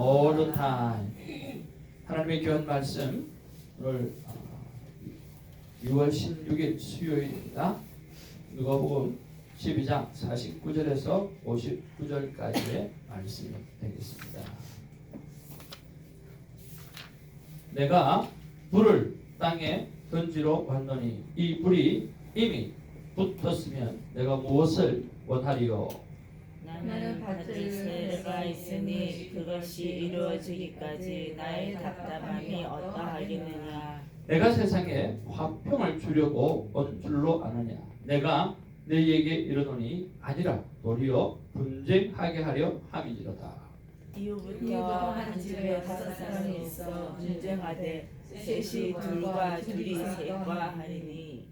all the time. 하나님의 귀한 말씀 오늘 6월 16일 수요일입니다. 누가복음 12장 49절에서 59절까지의 말씀이 되겠습니다. 내가 불을 땅에 던지러 왔노니 이 불이 이미 붙었으면 내가 무엇을 원하리요? 나는 받을 세례가 있으니 그것이 이루어지기까지 나의 답답함이 어떠하겠느냐. 내가 세상에 화평을 주려고 온 줄로 아느냐. 내가 너희에게 이르노니 아니라 도리어 분쟁하게 하려 함이니로다. 이후부터 한 집에 5사람이 있어 분쟁하되 셋이 둘과 둘이 셋과 하리니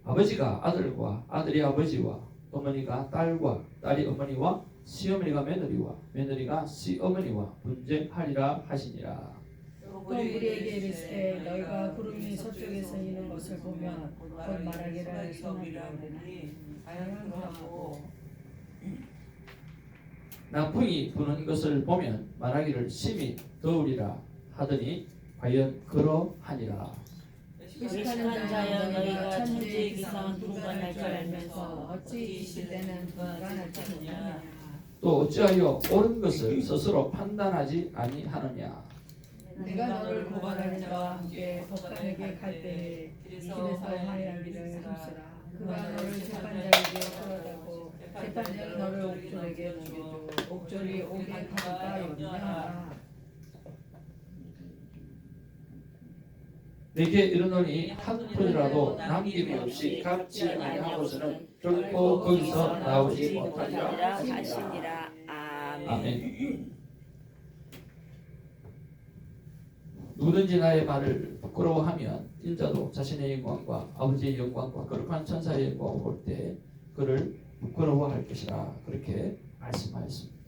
아버지가 아들과 아들이 아버지와 어머니가 딸과 딸이 어머니와 시어머니가 며느리와 며느리가 시어머니와 분쟁하리라 하시니라. 또 우리에게 이르시되 너희가 구름이 서쪽에서 이는 것을 보면 곧 말하기를 선하리니 다양하고 남풍이 부는 것을 보면 말하기를 심히 더우리라 하더니 과연 그러하니라. 의식한 자여 너희가 천지의 기상은 분간할 줄 알면서 어찌 이 시대는 분간할 줄 모르냐. 또 어찌하여 옳은 것을 스스로 판단하지 아니하느냐. 내가 너를 고발하는 자와 함께 법관에게 갈 때에 길에서 화해하기를 힘쓰라. 그가 너를 재판자에게 끌어다고 재판자는 너를 옥졸에게 넘겨줘. 옥졸이 옥에 가볼까 염려하라. 내게 이르노니 한 푼이라도 남김이 없이 갚지 아니하고서는 결코 거기서 나오지 못하리라 하시니라. 아멘. 누구든지 나의 말을 부끄러워하면 인자도 자신의 영광과 아버지의 영광과 거룩한 천사의 영광을 볼 때 그를 부끄러워할 것이라 그렇게 말씀하였습니다.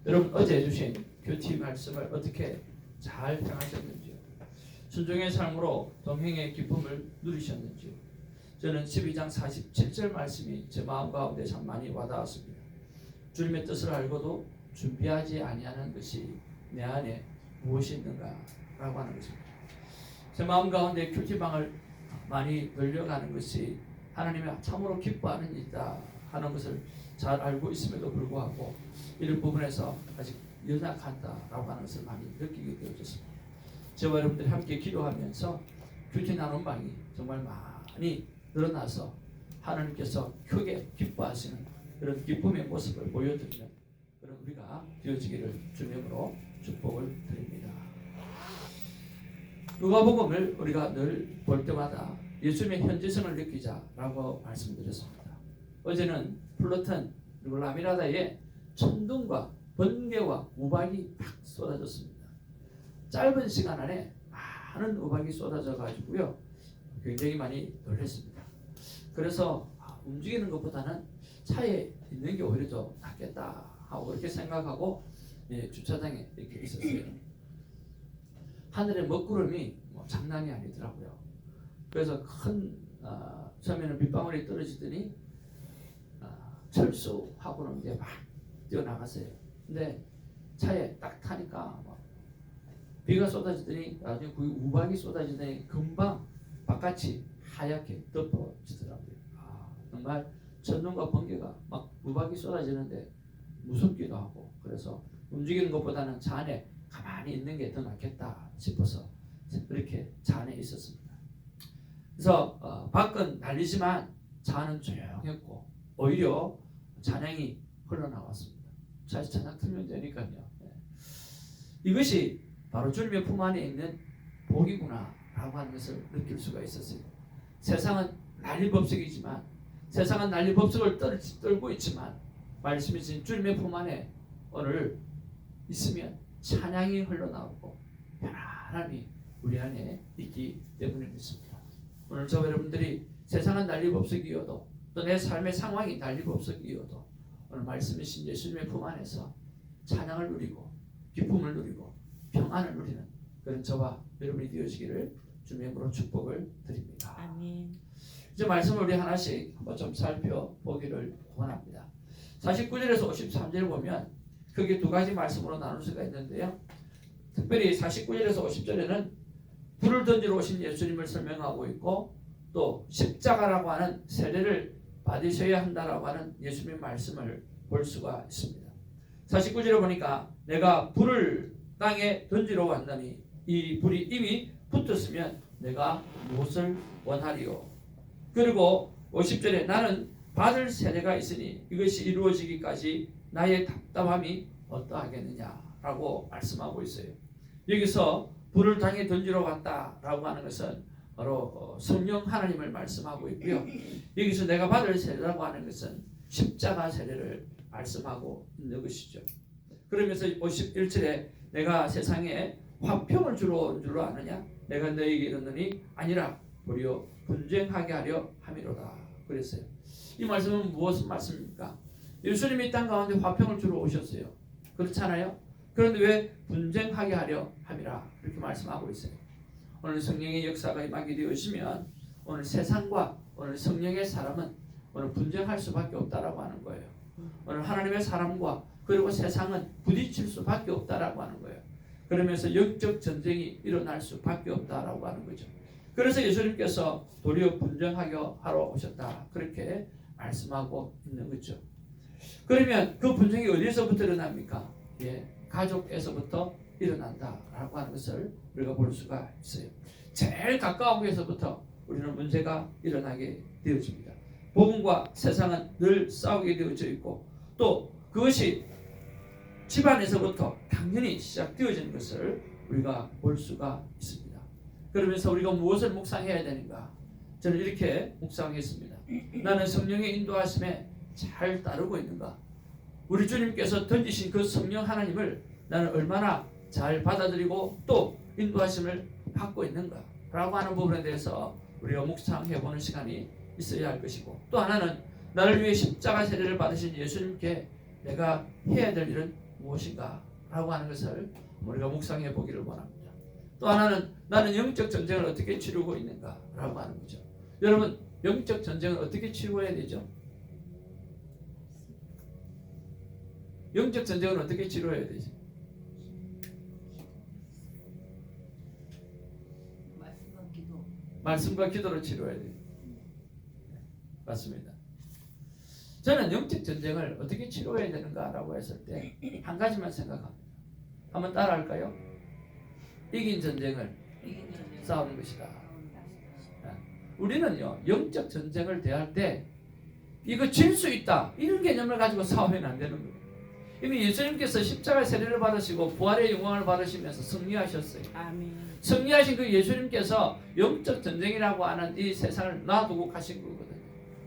여러분 어제 주신 교티 말씀을 어떻게 잘 행하셨는지요? 순종의 삶으로 동행의 기쁨을 누리셨는지요? 저는 12장 47절 말씀이 제 마음 가운데 참 많이 와닿았습니다. 주님의 뜻을 알고도 준비하지 아니하는 것이 내 안에 무엇이 있는가 라고 하는 것입니다. 제 마음 가운데 큐티방을 많이 늘려가는 것이 하나님이 참으로 기뻐하는 일이다 하는 것을 잘 알고 있음에도 불구하고 이런 부분에서 아직 연약하다라고 하는 것을 많이 느끼게 되어졌습니다. 저와 여러분들이 함께 기도하면서 큐티 나눔방이 정말 많이 늘어나서 하나님께서 크게 기뻐하시는 그런 기쁨의 모습을 보여드리는 그런 우리가 되어지기를 주님으로 축복을 드립니다. 누가복음을 우리가 늘 볼 때마다 예수님의 현지성을 느끼자라고 말씀드렸습니다. 어제는 플루톤 그리고 라미라다에 천둥과 번개와 우박이 팍 쏟아졌습니다. 짧은 시간 안에 많은 우박이 쏟아져 가지고요 굉장히 많이 놀랐습니다. 그래서 움직이는 것보다는 차에 있는 게 오히려 더 낫겠다 하고 그렇게 생각하고 주차장에 이렇게 있었어요. 하늘에 먹구름이 장난이 아니더라고요. 그래서 처음에는 빗방울이 떨어지더니 철수하고는 이제 막 뛰어나갔어요. 근데 차에 딱 타니까 비가 쏟아지더니 나중에 그 우박이 쏟아지더니 금방 바깥이 하얗게 덮어지더라고요. 정말 천둥과 번개가 막 우박이 쏟아지는데 무섭기도 하고 그래서 움직이는 것보다는 차 안에 가만히 있는 게 더 낫겠다 싶어서 그렇게 차 안에 있었습니다. 그래서 밖은 난리지만 차 안은 조용했고 오히려 찬양이 흘러나왔습니다. 사실 찬양 틀면 되니까요. 이것이 바로 주님의 품 안에 있는 복이구나 라고 하는 것을 느낄 수가 있었어요. 세상은 난리법석이지만 세상은 난리법석을 떨고 있지만 말씀이 주신 주님의 품 안에 오늘 있으면 찬양이 흘러나오고 편안함이 우리 안에 있기 때문에 있습니다. 오늘 저 여러분들이 세상은 난리법석이어도 또 내 삶의 상황이 난리법석이어도 오늘 말씀이신 예수님의 품 안에서 찬양을 누리고 기쁨을 누리고 평안을 누리는 그런 저와 여러분이 되어지기를 주님의 이름으로 축복을 드립니다. 아멘. 이제 말씀을 우리 하나씩 한번 좀 살펴보기를 원합니다. 49절에서 53절을 보면 크게 두 가지 말씀으로 나눌 수가 있는데요. 특별히 49절에서 50절에는 불을 던지러 오신 예수님을 설명하고 있고, 또 십자가라고 하는 세례를 받으셔야 한다라고 하는 예수님의 말씀을 볼 수가 있습니다. 49절에 보니까 내가 불을 땅에 던지러 왔나니 이 불이 이미 붙었으면 내가 무엇을 원하리요. 그리고 50절에 나는 받을 세례가 있으니 이것이 이루어지기까지 나의 답답함이 어떠하겠느냐라고 말씀하고 있어요. 여기서 불을 땅에 던지러 왔다라고 하는 것은 바로 성령 하나님을 말씀하고 있고요. 여기서 내가 받을 세례라고 하는 것은 십자가 세례를 말씀하고 있는 것이죠. 그러면서 51절에 내가 세상에 화평을 주러 온 줄로 아느냐? 내가 너에게 이르노니 아니라 도리어 분쟁하게 하려 함이로다. 그랬어요. 이 말씀은 무엇의 말씀입니까? 예수님이 땅 가운데 화평을 주러 오셨어요. 그렇잖아요? 그런데 왜 분쟁하게 하려 함이라 이렇게 말씀하고 있어요. 오늘 성령의 역사가 임하게 되어지면 오늘 세상과 오늘 성령의 사람은 오늘 분쟁할 수밖에 없다라고 하는 거예요. 오늘 하나님의 사람과 그리고 세상은 부딪힐 수밖에 없다라고 하는 거예요. 그러면서 영적 전쟁이 일어날 수밖에 없다라고 하는 거죠. 그래서 예수님께서 도리어 분쟁하게 하러 오셨다 그렇게 말씀하고 있는 거죠. 그러면 그 분쟁이 어디서부터 일어납니까? 가족에서부터 일어난다라고 하는 것을 우리가 볼 수가 있어요. 제일 가까운 곳에서부터 우리는 문제가 일어나게 되어집니다. 복음과 세상은 늘 싸우게 되어져 있고, 또 그것이 집안에서부터 당연히 시작되어지는 것을 우리가 볼 수가 있습니다. 그러면서 우리가 무엇을 묵상해야 되는가? 저는 이렇게 묵상했습니다. 나는 성령의 인도하심에 잘 따르고 있는가? 우리 주님께서 던지신 그 성령 하나님을 나는 얼마나 잘 받아들이고 또 인도하심을 받고 있는가? 라고 하는 부분에 대해서 우리가 묵상해보는 시간이 있어야 할 것이고, 또 하나는 나를 위해 십자가 세례를 받으신 예수님께 내가 해야 될 일은 무엇인가? 라고 하는 것을 우리가 묵상해 보기를 원합니다. 또 하나는 나는 영적 전쟁을 어떻게 치르고 있는가? 라고 하는 거죠. 여러분, 영적 전쟁을 어떻게 치루어야 되죠? 영적 전쟁을 어떻게 치루어야 되지? 말씀과 기도로 치루어야 돼요. 맞습니다. 저는 영적 전쟁을 어떻게 치루어야 되는가라고 했을 때 한 가지만 생각합니다. 한번 따라할까요? 이긴 전쟁을 싸우는 것이다. 우리는요, 영적 전쟁을 대할 때 이거 질 수 있다 이런 개념을 가지고 싸우면 안 되는 거예요. 이미 예수님께서 십자가 세례를 받으시고 부활의 영광을 받으시면서 승리하셨어요. 아멘. 승리하신 그 예수님께서 영적 전쟁이라고 하는 이 세상을 놔두고 가신 거거든요.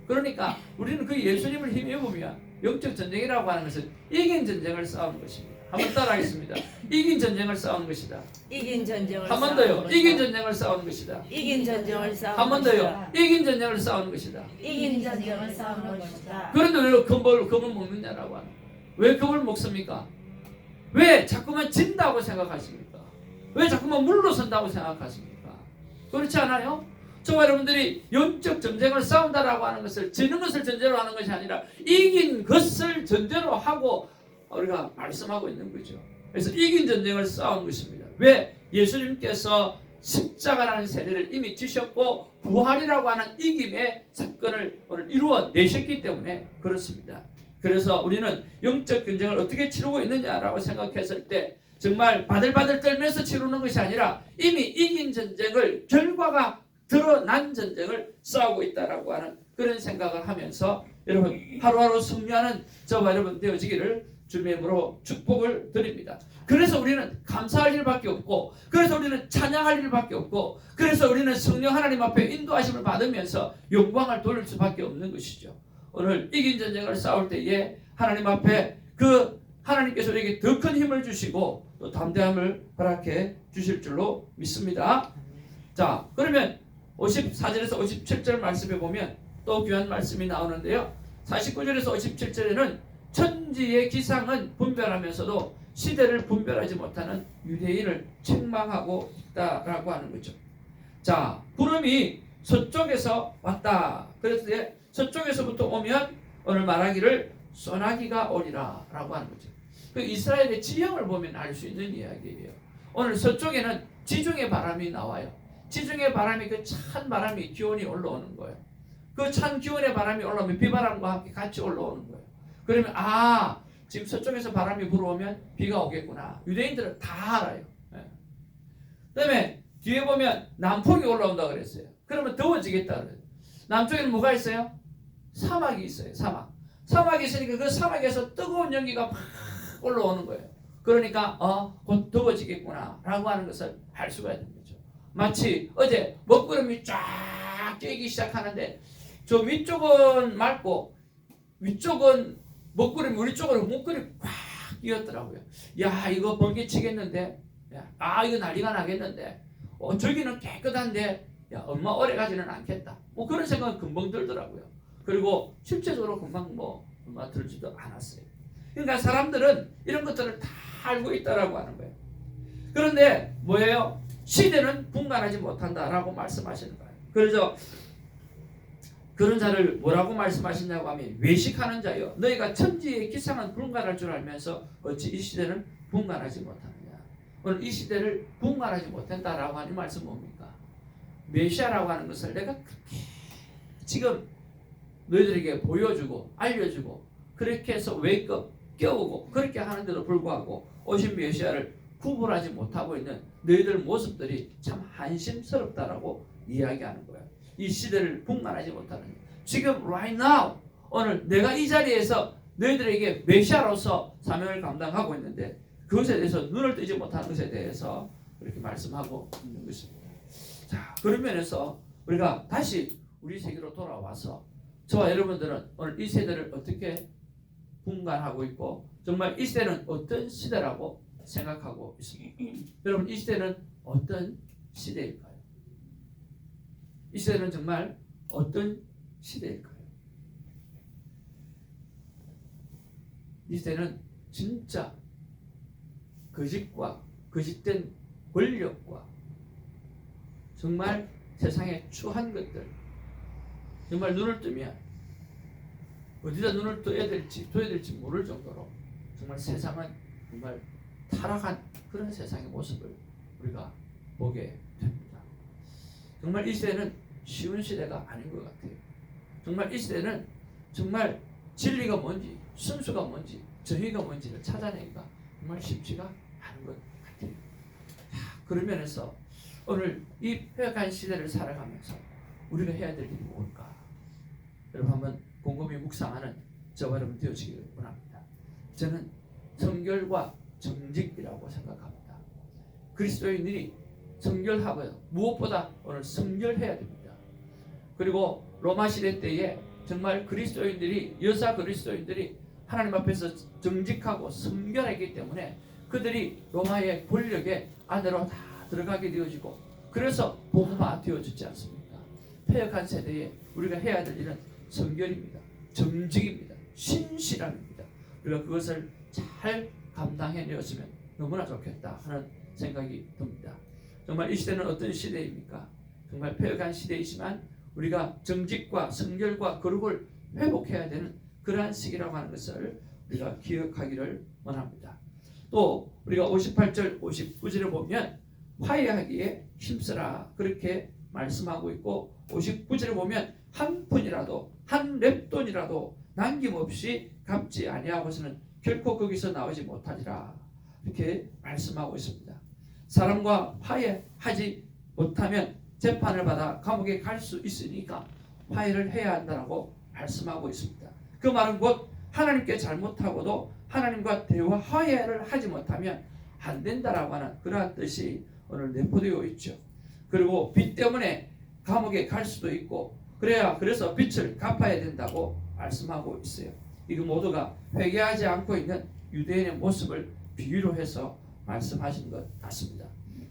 그러니까 우리는 그 예수님을 힘입으면 영적 전쟁이라고 하는 것은 이긴 전쟁을 싸우는 것입니다. 한번 따라하겠습니다. 이긴 전쟁을 싸우는 것이다. 이긴 전쟁을 한 번 더요. 이긴 전쟁을 싸우는 것이다. 이긴 전쟁을 싸우는 한 번 더요. 이긴 전쟁을 싸우는 것이다. 이긴 전쟁을 싸우는 것이다. 그런데 왜 겁을 먹느냐라고 하는 거예요. 왜 겁을 먹습니까? 왜 자꾸만 진다고 생각하십니까? 왜 자꾸만 물러선다고 생각하십니까? 그렇지 않아요? 저와 여러분들이 영적 전쟁을 싸운다라고 하는 것을 지는 것을 전제로 하는 것이 아니라 이긴 것을 전제로 하고 우리가 말씀하고 있는 거죠. 그래서 이긴 전쟁을 싸운 것입니다. 왜? 예수님께서 십자가라는 세례를 이미 지셨고 부활이라고 하는 이김의 사건을 오늘 이루어 내셨기 때문에 그렇습니다. 그래서 우리는 영적 전쟁을 어떻게 치르고 있느냐라고 생각했을 때 정말 바들바들 떨면서 치르는 것이 아니라 이미 이긴 전쟁을, 결과가 드러난 전쟁을 싸우고 있다라고 하는 그런 생각을 하면서 여러분 하루하루 승리하는 저와 여러분 되어지기를 주님의 이름으로 축복을 드립니다. 그래서 우리는 감사할 일밖에 없고, 그래서 우리는 찬양할 일밖에 없고, 그래서 우리는 성령 하나님 앞에 인도하심을 받으면서 영광을 돌릴 수밖에 없는 것이죠. 오늘 이긴 전쟁을 싸울 때에 하나님 앞에 그 하나님께서 우리에게 더 큰 힘을 주시고 또 담대함을 허락해 주실 줄로 믿습니다. 자, 그러면 54절에서 57절 말씀에 보면 또 귀한 말씀이 나오는데요. 49절에서 57절에는 천지의 기상은 분별하면서도 시대를 분별하지 못하는 유대인을 책망하고 있다라고 하는 거죠. 자, 구름이 서쪽에서 왔다. 그래서 서쪽에서부터 오면 오늘 말하기를 소나기가 오리라 라고 하는 거죠. 그 이스라엘의 지형을 보면 알 수 있는 이야기예요. 오늘 서쪽에는 지중해 바람이 나와요. 지중해 바람이 그 찬 바람이 기온이 올라오는 거예요. 그 찬 기온의 바람이 올라오면 비바람과 함께 같이 올라오는 거예요. 그러면 지금 서쪽에서 바람이 불어오면 비가 오겠구나. 유대인들은 다 알아요. 그다음에 뒤에 보면 남풍이 올라온다 그랬어요. 그러면 더워지겠다 그래요. 남쪽에는 뭐가 있어요? 사막이 있어요. 사막이 있으니까 그 사막에서 뜨거운 연기가 막 올라오는 거예요. 그러니까 곧 더워지겠구나 라고 하는 것을 알 수가 있는 거죠. 마치 어제 먹구름이 쫙 끼기 시작하는데 저 위쪽은 맑고 위쪽은 먹구름이 우리 쪽으로 먹구름이 꽉 끼었더라고요. 야, 이거 번개치겠는데, 이거 난리가 나겠는데, 저기는 깨끗한데, 야, 얼마 오래 가지는 않겠다. 그런 생각은 금방 들더라고요. 그리고 실제적으로 금방 얼마 들지도 않았어요. 그러니까 사람들은 이런 것들을 다 알고 있다라고 하는 거예요. 그런데 뭐예요? 시대는 분간하지 못한다라고 말씀하시는 거예요. 그래서 그런 자를 뭐라고 말씀하시냐고 하면 외식하는 자요. 너희가 천지의 기상은 분간할 줄 알면서 어찌 이 시대는 분간하지 못하느냐. 오늘 이 시대를 분간하지 못한다라고 하는 말씀 뭡니까? 메시아라고 하는 것을 내가 지금 너희들에게 보여주고 알려주고 그렇게 해서 웨이크업 깨우고 그렇게 하는데도 불구하고 오신 메시아를 구분하지 못하고 있는 너희들 모습들이 참 한심스럽다라고 이야기하는 거예요. 이 시대를 분간하지 못하는 지금 right now 오늘 내가 이 자리에서 너희들에게 메시아로서 사명을 감당하고 있는데 그것에 대해서 눈을 뜨지 못하는 것에 대해서 그렇게 말씀하고 있는 것입니다. 자, 그런 면에서 우리가 다시 우리 세계로 돌아와서 저와 여러분들은 오늘 이 세대를 어떻게 분간하고 있고 정말 이 시대는 어떤 시대라고 생각하고 있습니까? 여러분 이 시대는 어떤 시대일까요? 이 시대는 정말 어떤 시대일까요? 이 시대는 진짜 거짓과 거짓된 권력과 정말 세상의 추한 것들 정말 눈을 뜨면 어디다 눈을 둬야 될지 모를 정도로 정말 세상은 정말 타락한 그런 세상의 모습을 우리가 보게 됩니다. 정말 이 시대는 쉬운 시대가 아닌 것 같아요. 정말 이 시대는 정말 진리가 뭔지 순수가 뭔지 정의가 뭔지를 찾아내기가 정말 쉽지가 않은 것 같아요. 그런 면에서 오늘 이 회역한 시대를 살아가면서 우리가 해야 될 일이 뭘까? 여러분 한번 곰곰이 묵상하는 저와 여러분 되어지기를 원합니다. 저는 성결과 정직이라고 생각합니다. 그리스도인들이 성결하고요. 무엇보다 오늘 성결해야 됩니다. 그리고 로마 시대 때에 정말 그리스도인들이 여사 그리스도인들이 하나님 앞에서 정직하고 성결하기 때문에 그들이 로마의 권력의 안으로 다 들어가게 되어지고 그래서 복음화 되어지지 않습니까? 패역한 세대에 우리가 해야 될 일은 성결입니다. 정직입니다. 신실함입니다. 우리가 그것을 잘 감당해내었으면 너무나 좋겠다 하는 생각이 듭니다. 정말 이 시대는 어떤 시대입니까? 정말 패역한 시대이지만 우리가 정직과 성결과 거룩을 회복해야 되는 그러한 시기라고 하는 것을 우리가 기억하기를 원합니다. 또 우리가 58절 59절을 보면 화해하기에 힘쓰라 그렇게 말씀하고 있고 59절을 보면 한 푼이라도 한 렙돈이라도 남김없이 갚지 아니하고서는 결코 거기서 나오지 못하리라 이렇게 말씀하고 있습니다. 사람과 화해하지 못하면 재판을 받아 감옥에 갈 수 있으니까 화해를 해야 한다고 말씀하고 있습니다. 그 말은 곧 하나님께 잘못하고도 하나님과 대화 화해를 하지 못하면 안 된다라고 하는 그러한 뜻이 오늘 내포되어 있죠. 그리고 빚 때문에 감옥에 갈 수도 있고 그래서 빚을 갚아야 된다고 말씀하고 있어요. 이거 모두가 회개하지 않고 있는 유대인의 모습을 비유로 해서 말씀하신 것 같습니다.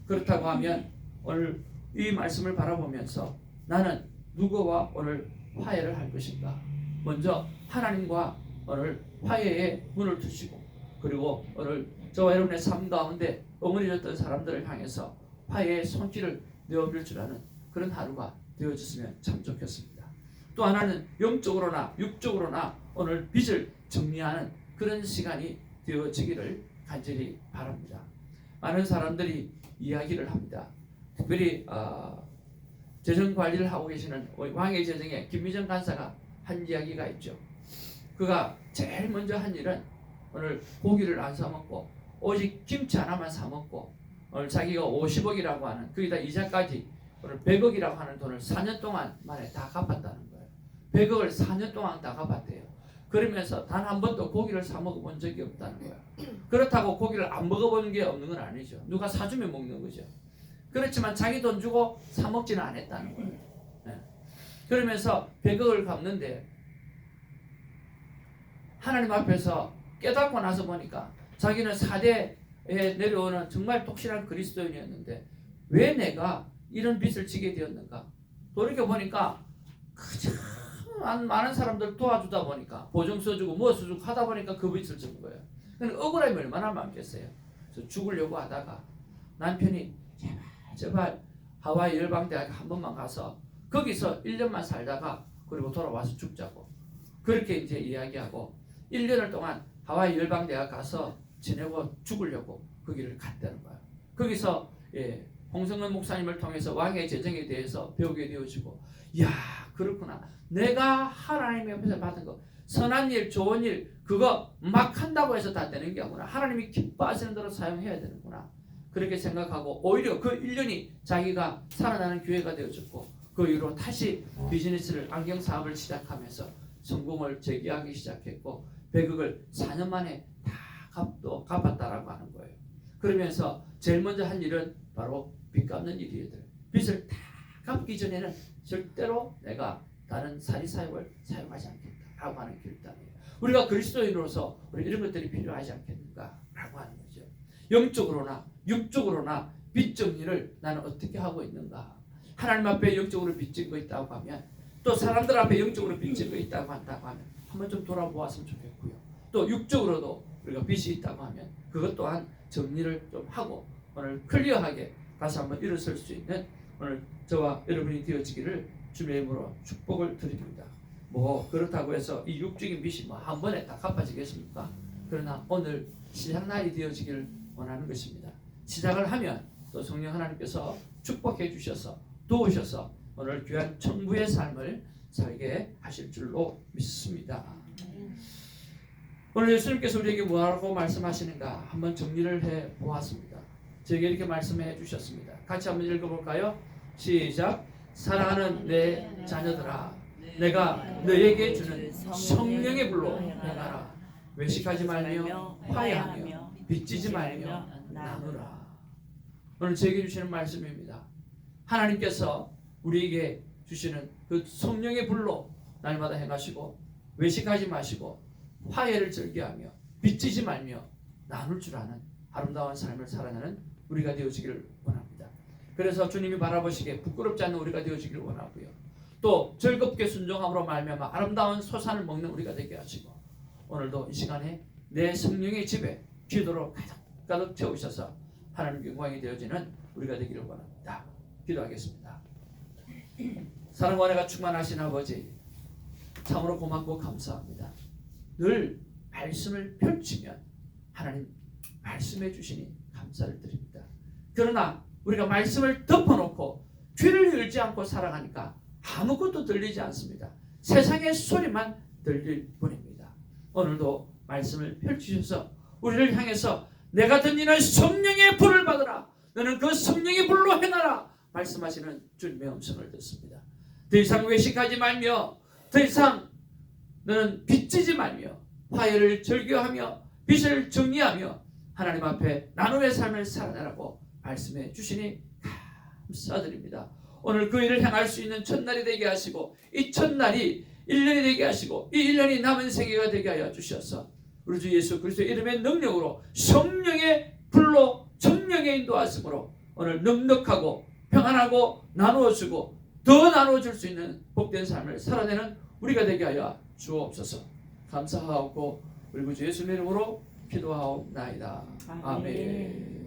그렇다고 하면 오늘 이 말씀을 바라보면서 나는 누구와 오늘 화해를 할 것인가? 먼저 하나님과 오늘 화해의 문을 두시고 그리고 오늘 저와 여러분의 삶 가운데 엉그러졌던 사람들을 향해서 화해의 손길을 내어밀 줄 아는 그런 하루가 되어졌으면 참 좋겠습니다. 또 하나는 영적으로나 육적으로나 오늘 빚을 정리하는 그런 시간이 되어지기를 간절히 바랍니다. 많은 사람들이 이야기를 합니다. 특별히 재정 관리를 하고 계시는 왕의 재정에 김미정 간사가 한 이야기가 있죠. 그가 제일 먼저 한 일은 오늘 고기를 안 사 먹고 오직 김치 하나만 사 먹고 오늘 자기가 50억이라고 하는 거기다 이자까지 오늘 100억이라고 하는 돈을 4년 동안 만에 다 갚았다는 거예요. 100억을 4년 동안 다 갚았대요. 그러면서 단 한 번도 고기를 사 먹어본 적이 없다는 거예요. 그렇다고 고기를 안 먹어본 게 없는 건 아니죠. 누가 사주면 먹는 거죠. 그렇지만 자기 돈 주고 사 먹지는 않았다는 거예요. 네. 그러면서 100억을 갚는데 하나님 앞에서 깨닫고 나서 보니까 자기는 4대에 내려오는 정말 독실한 그리스도인이었는데 왜 내가 이런 빚을 지게 되었는가? 돌이켜보니까 참 많은 사람들 도와주다 보니까 보증 써주고 뭐 써주고 하다 보니까 그 빚을 진 거예요. 그러니까 억울함이 얼마나 많겠어요. 그래서 죽으려고 하다가 남편이 제발 하와이 열방대학에 한 번만 가서 거기서 1년만 살다가 그리고 돌아와서 죽자고 그렇게 이제 이야기하고 1년을 동안 하와이 열방대학 가서 지내고 죽으려고 거기를 갔다는 거예요. 거기서 홍성근 목사님을 통해서 왕의 재정에 대해서 배우게 되어지고 야 그렇구나. 내가 하나님 앞에서 받은 거 선한 일 좋은 일 그거 막 한다고 해서 다 되는 게 아니구나. 하나님이 기뻐하시는 대로 사용해야 되는구나. 그렇게 생각하고 오히려 그 1년이 자기가 살아나는 기회가 되어졌고 그 이후로 다시 비즈니스를 안경 사업을 시작하면서 성공을 재기하기 시작했고 100억을 4년 만에 다 갚았다라고 하는 거예요. 그러면서 제일 먼저 한 일은 바로 빚 갚는 일이었대요. 빚을 다 갚기 전에는 절대로 내가 다른 사리사욕을 사용하지 않겠다라고 하는 결단이에요. 우리가 그리스도인으로서 우리 이런 것들이 필요하지 않겠는가라고 하는 거죠. 영적으로나 육적으로나 빚 정리를 나는 어떻게 하고 있는가? 하나님 앞에 영적으로 빚진 거 있다고 하면 또 사람들 앞에 영적으로 빚진 거 있다고 한다고 하면 한번 좀 돌아보았으면 좋겠고요. 또 육적으로도 우리가 빚이 있다고 하면 그것 또한 정리를 좀 하고 오늘 클리어하게 다시 한번 일어설 수 있는 오늘 저와 여러분이 되어지기를 주님의 이름으로 축복을 드립니다. 뭐 그렇다고 해서 이 육적인 빚이 뭐 한 번에 다 갚아지겠습니까? 그러나 오늘 시작날이 되어지기를 원하는 것입니다. 시작을 하면 또 성령 하나님께서 축복해 주셔서 도우셔서 오늘 귀한 천부의 삶을 살게 하실 줄로 믿습니다. 오늘 예수님께서 우리에게 뭐라고 말씀하시는가 한번 정리를 해 보았습니다. 저에게 이렇게 말씀해 주셨습니다. 같이 한번 읽어볼까요? 시작. 사랑하는 내 자녀들아 내가 너에게 주는 성령의 불로 행하라. 외식하지 말며 화해하며 빚지지 말며 나누라. 오늘 저에게 주시는 말씀입니다. 하나님께서 우리에게 주시는 그 성령의 불로 날마다 행하시고 외식하지 마시고 화해를 즐겨하며 빚지지 말며 나눌 줄 아는 아름다운 삶을 살아가는 우리가 되어지기를 원합니다. 그래서 주님이 바라보시기에 부끄럽지 않는 우리가 되어지기를 원하고요. 또 즐겁게 순종함으로 말미암아 아름다운 소산을 먹는 우리가 되게 하시고 오늘도 이 시간에 내 성령의 집에 기도로 가득 채우셔서 하나님 영광이 되어지는 우리가 되기를 원합니다. 기도하겠습니다. 사랑과 은혜가 충만하신 아버지 참으로 고맙고 감사합니다. 늘 말씀을 펼치면 하나님 말씀해 주시니 감사를 드립니다. 그러나 우리가 말씀을 덮어놓고 귀를 열지 않고 살아가니까 아무것도 들리지 않습니다. 세상의 소리만 들릴 뿐입니다. 오늘도 말씀을 펼치셔서 우리를 향해서 내가 던지는 성령의 불을 받으라. 너는 그 성령의 불로 행하라. 말씀하시는 주님의 음성을 듣습니다. 더 이상 외식하지 말며 더 이상 너는 빚지지 말며 화해를 즐겨하며 빚을 정리하며 하나님 앞에 나눔의 삶을 살아내라고 말씀해 주시니 감사드립니다. 오늘 그 일을 행할 수 있는 첫날이 되게 하시고 이 첫날이 1년이 되게 하시고 이 1년이 남은 생애가 되게 하여 주셔서 우리 주 예수 그리스도의 이름의 능력으로 성령의 불로 성령의 인도하심으로 오늘 넉넉하고 평안하고 나누어주고 더 나누어줄 수 있는 복된 삶을 살아내는 우리가 되게 하여 주옵소서. 감사하고 우리 주 예수의 이름으로 기도하옵나이다. 아멘.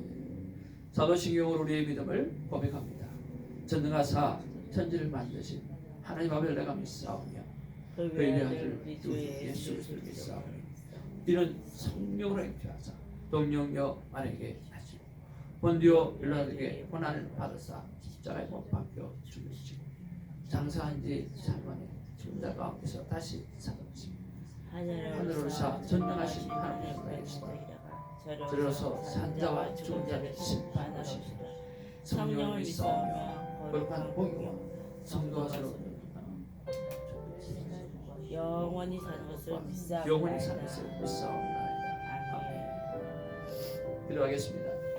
사도신경으로 우리의 믿음을 고백합니다. 전능하사 천지를 만드신 하나님 아버지를 내가 믿사오며 그의 아들 예수 그리스도를 믿사오며 이런 성령으로 행하사 동령여 만에게 하시고 본디오 빌라도에게 고난을 받으사 십자가에 못 박혀 죽으시고 장사한 지 3만에 죽은 자 가운데서 다시 살아나시고 하늘을 사 전능하신 하나님의 나라에서 저로서 산자와 죽은 자를 심판하시고 성령을 믿사오며 거룩한 복이와 성도와 서로 영원히 사는 것을 믿사옵나이다. 영원히 사는 것을 믿사옵나이다. 아멘. 기도하겠습니다.